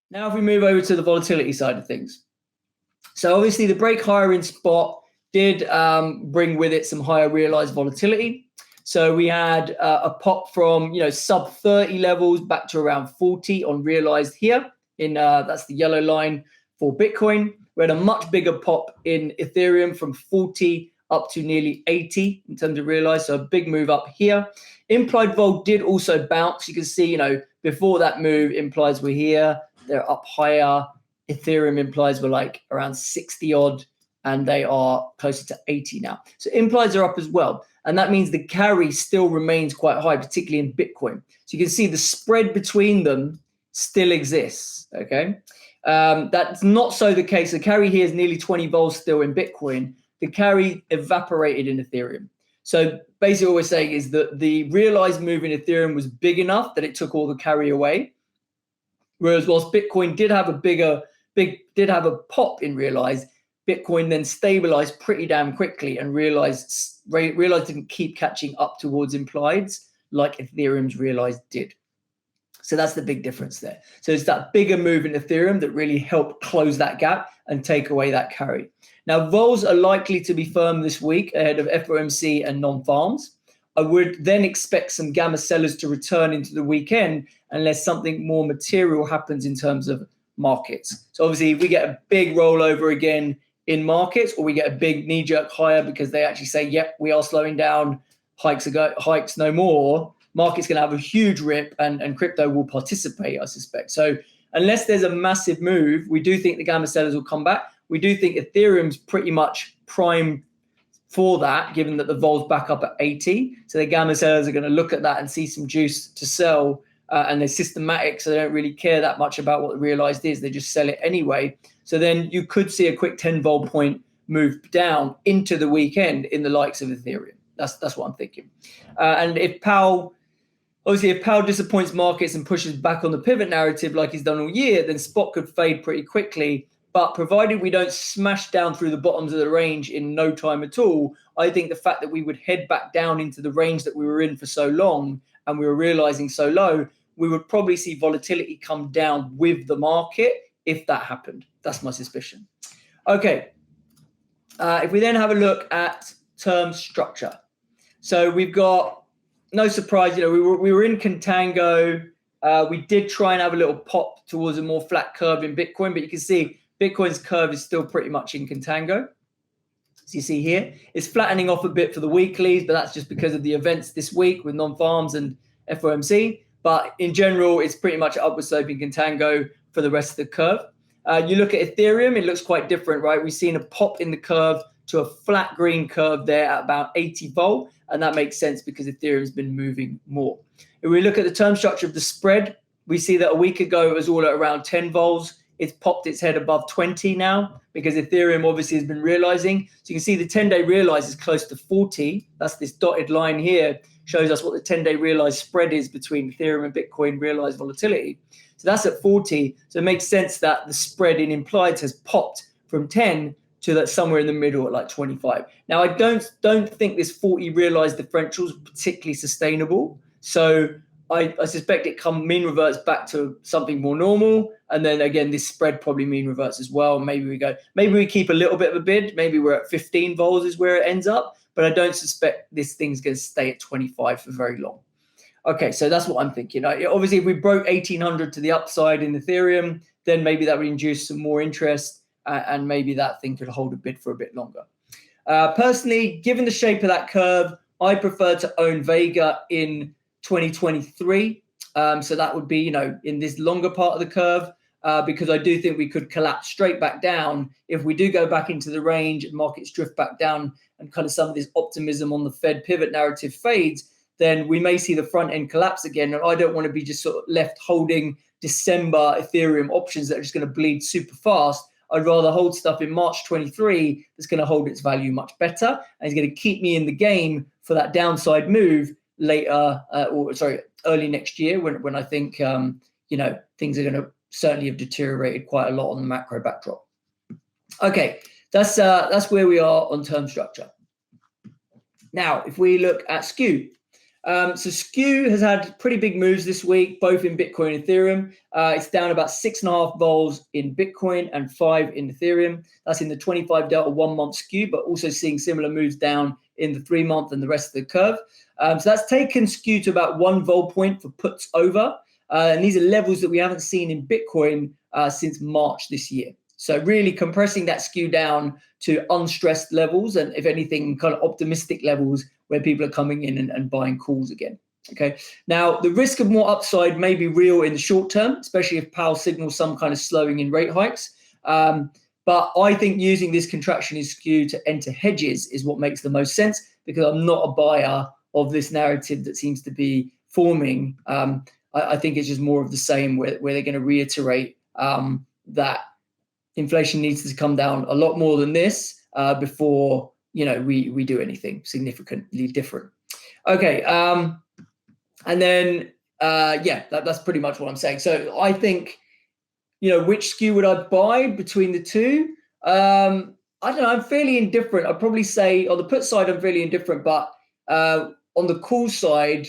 Now, if we move over to the volatility side of things. So obviously the break higher in spot did bring with it some higher realized volatility. So we had a pop from, sub 30 levels back to around 40 on realized here. That's the yellow line for Bitcoin. We had a much bigger pop in Ethereum from 40 up to nearly 80 in terms of realized. So a big move up here. Implied vol did also bounce. You can see, before that move, implies were here. They're up higher. Ethereum implies were like around 60 odd, and they are closer to 80 now. So implies are up as well. And that means the carry still remains quite high, particularly in Bitcoin. So you can see the spread between them still exists, okay? That's not so the case. The carry here is nearly 20 vols still in Bitcoin. The carry evaporated in Ethereum. So basically what we're saying is that the realized move in Ethereum was big enough that it took all the carry away. Whereas whilst Bitcoin did have a pop in realized, Bitcoin then stabilized pretty damn quickly and realized didn't keep catching up towards implieds like Ethereum's realized did. So that's the big difference there. So it's that bigger move in Ethereum that really helped close that gap and take away that carry. Now, vols are likely to be firm this week ahead of FOMC and non-farms. I would then expect some gamma sellers to return into the weekend unless something more material happens in terms of markets. So obviously, if we get a big rollover again in markets, or we get a big knee-jerk higher because they actually say, yep, we are slowing down, hikes no more, market's going to have a huge rip and crypto will participate, I suspect. So unless there's a massive move, we do think the gamma sellers will come back. We do think Ethereum's pretty much prime for that, given that the vol's back up at 80. So the gamma sellers are going to look at that and see some juice to sell, and they're systematic, so they don't really care that much about what the realized is. They just sell it anyway. So then you could see a quick 10 vol point move down into the weekend in the likes of Ethereum. That's what I'm thinking. And if Powell disappoints markets and pushes back on the pivot narrative like he's done all year, then spot could fade pretty quickly. But provided we don't smash down through the bottoms of the range in no time at all, I think the fact that we would head back down into the range that we were in for so long and we were realizing so low, we would probably see volatility come down with the market if that happened. That's my suspicion. Okay. If we then have a look at term structure. So we've got, no surprise, we were in contango. We did try and have a little pop towards a more flat curve in Bitcoin, but you can see Bitcoin's curve is still pretty much in contango. As you see here, it's flattening off a bit for the weeklies, but that's just because of the events this week with non-farms and FOMC. But in general, it's pretty much upward sloping contango for the rest of the curve. You look at Ethereum, it looks quite different, right? We've seen a pop in the curve to a flat green curve there at about 80 volt, and that makes sense because Ethereum's been moving more. If we look at the term structure of the spread, we see that a week ago it was all at around 10 vols. It's popped its head above 20 now because Ethereum obviously has been realizing. So you can see the 10-day realize is close to 40. That's this dotted line here, shows us what the 10-day realized spread is between Ethereum and Bitcoin realized volatility. So that's at 40. So it makes sense that the spread in implieds has popped from 10 to that somewhere in the middle at like 25. Now, I don't think this 40 realized differential is particularly sustainable. So I suspect it mean reverts back to something more normal. And then again, this spread probably mean reverts as well. Maybe we keep a little bit of a bid. Maybe we're at 15 vols is where it ends up. But I don't suspect this thing's going to stay at 25 for very long. Okay, so that's what I'm thinking. Obviously, if we broke 1800 to the upside in Ethereum, then maybe that would induce some more interest. And maybe that thing could hold a bid for a bit longer. Personally, given the shape of that curve, I prefer to own Vega in 2023. So that would be, in this longer part of the curve, because I do think we could collapse straight back down if we do go back into the range and markets drift back down and kind of some of this optimism on the Fed pivot narrative fades, then we may see the front end collapse again. And I don't want to be just sort of left holding December Ethereum options that are just going to bleed super fast. I'd rather hold stuff in March 23 that's going to hold its value much better and is going to keep me in the game for that downside move later, early next year when I think, things are going to certainly have deteriorated quite a lot on the macro backdrop. Okay, that's where we are on term structure. Now, if we look at Skew, So Skew has had pretty big moves this week, both in Bitcoin and Ethereum. It's down about 6.5 vols in Bitcoin and 5 in Ethereum. That's in the 25 delta 1 month Skew, but also seeing similar moves down in the 3 month and the rest of the curve. So that's taken Skew to about 1 vol point for puts over. And these are levels that we haven't seen in Bitcoin since March this year. So really compressing that Skew down to unstressed levels, and if anything, kind of optimistic levels where people are coming in and buying calls again. Okay. Now, the risk of more upside may be real in the short term, especially if Powell signals some kind of slowing in rate hikes. But I think using this contraction in Skew to enter hedges is what makes the most sense, because I'm not a buyer of this narrative that seems to be forming. I think it's just more of the same, where they're going to reiterate that inflation needs to come down a lot more than this before we do anything significantly different. Okay, and then that's pretty much what I'm saying. So I think, which Skew would I buy between the two? I don't know. I'm fairly indifferent. I'd probably say on the put side, I'm fairly indifferent, but on the call side,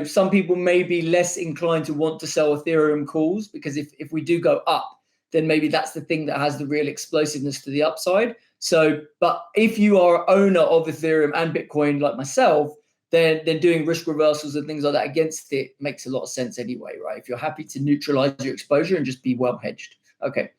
some people may be less inclined to want to sell Ethereum calls, because if we do go up, then maybe that's the thing that has the real explosiveness to the upside. So, but if you are an owner of Ethereum and Bitcoin like myself, then doing risk reversals and things like that against it makes a lot of sense anyway, right? If you're happy to neutralize your exposure and just be well hedged. Okay.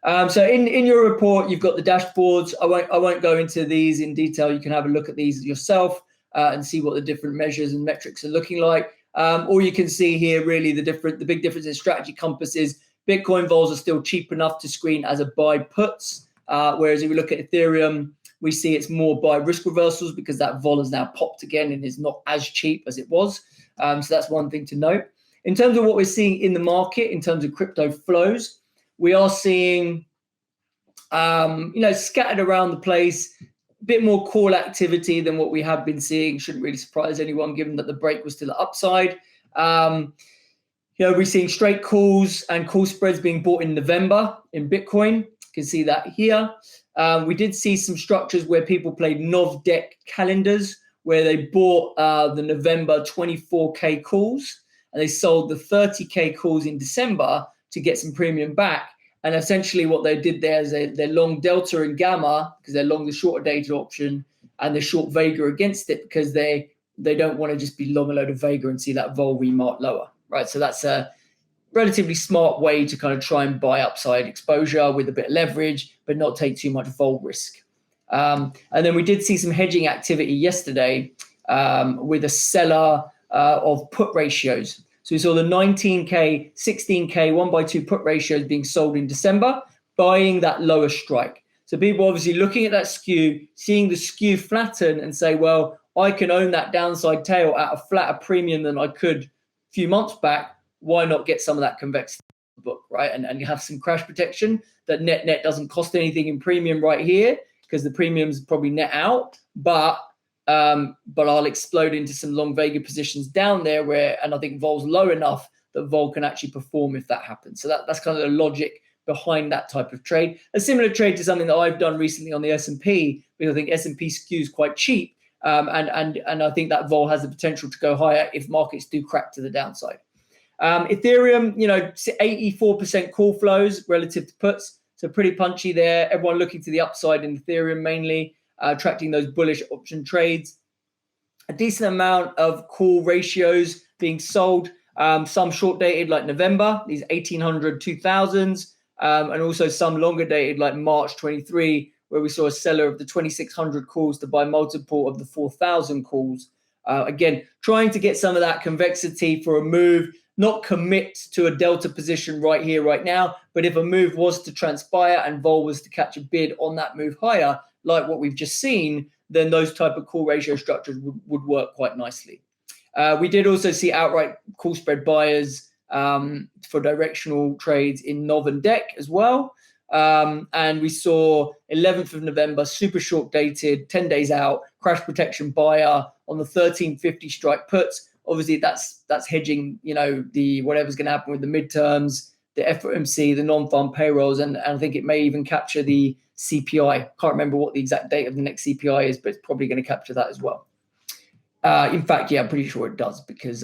So in your report, you've got the dashboards. I won't go into these in detail. You can have a look at these yourself and see what the different measures and metrics are looking like. Or you can see here really the big difference in strategy compass is Bitcoin vols are still cheap enough to screen as a buy puts, whereas if we look at Ethereum, we see it's more buy risk reversals, because that vol has now popped again and is not as cheap as it was. So that's one thing to note. In terms of what we're seeing in the market, in terms of crypto flows, we are seeing, scattered around the place, a bit more call activity than what we have been seeing. Shouldn't really surprise anyone, given that the break was to the upside. We're seeing straight calls and call spreads being bought in November in Bitcoin. You can see that here. We did see some structures where people played Nov deck calendars, where they bought the November 24K calls and they sold the 30K calls in December to get some premium back. And essentially what they did there is they're long Delta and Gamma, because they're long the shorter dated option, and they're short Vega against it, because they don't want to just be long a load of Vega and see that vol remark lower. Right, so that's a relatively smart way to kind of try and buy upside exposure with a bit of leverage, but not take too much vol risk. And then we did see some hedging activity yesterday with a seller of put ratios. So we saw the 19K, 16K, 1x2 put ratios being sold in December, buying that lower strike. So people obviously looking at that Skew, seeing the Skew flatten and say, well, I can own that downside tail at a flatter premium than I could few months back. Why not get some of that convexity book, right? And you have some crash protection that net doesn't cost anything in premium right here, because the premiums probably net out, but I'll explode into some long Vega positions down there and I think vol's low enough that vol can actually perform if that happens. So that's kind of the logic behind that type of trade. A similar trade to something that I've done recently on the S&P, because I think S&P Skew is quite cheap. And I think that vol has the potential to go higher if markets do crack to the downside. Ethereum, 84% call flows relative to puts, so pretty punchy there. Everyone looking to the upside in Ethereum mainly, attracting those bullish option trades. A decent amount of call ratios being sold, some short dated like November, these 1800, 2000s, and also some longer dated like March 23, where we saw a seller of the 2600 calls to buy multiple of the 4000 calls. Again, trying to get some of that convexity for a move, not commit to a delta position right here, right now. But if a move was to transpire and vol was to catch a bid on that move higher, like what we've just seen, then those type of call ratio structures would work quite nicely. We did also see outright call spread buyers for directional trades in Nov and DEC as well. And we saw 11th of November, super short dated, 10 days out, crash protection buyer on the 1350 strike puts. Obviously, that's hedging, the whatever's going to happen with the midterms, the FOMC, the non-farm payrolls, and I think it may even capture the CPI. Can't remember what the exact date of the next CPI is, but it's probably going to capture that as well. In fact, yeah, I'm pretty sure it does because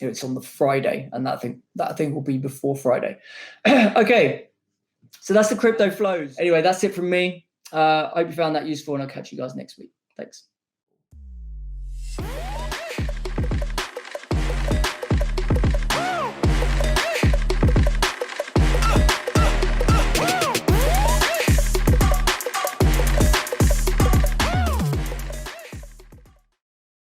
it's on the Friday, and that thing will be before Friday. Okay, so that's the crypto flows. Anyway, that's it from me. I hope you found that useful, and I'll catch you guys next week. Thanks.